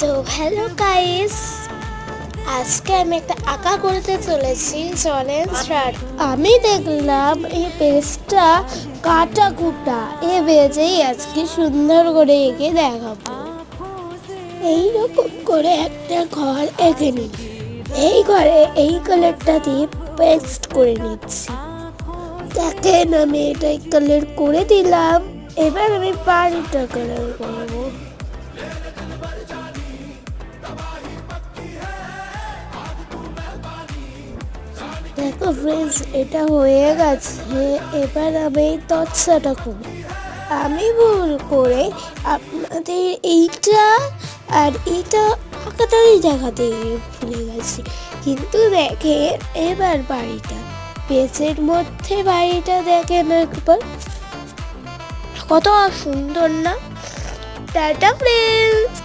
তো hello guys, আজকে আমি একটা আঁকা করতে চলেছি। চলেন স্টার্ট। আমি দেখলাম এই পেজটা কাটা কুটা এ পেজেই আজকে সুন্দর করে এঁকে দেখাবো। এইরকম করে একটা ঘর এঁকে নিই। এই ঘরে এই কালারটা দিয়ে পেস্ট করে নিচ্ছি। দেখেন আমি এটা কালার করে দিলাম। এবার আমি বাড়িটা কালার করবো। দেখো ফ্রেন্ডস, এটা হয়ে গেছে। এবার আমি তৎসাটা করব। আমি ভুল করে আপনাদের এইটা আর এইটা আঁকাটাই দেখাতে ভুলে গেছি। কিন্তু দেখেন এবার বাড়িটা, পেজের মধ্যে বাড়িটা দেখেন একবার, কত সুন্দর না? Tata friends.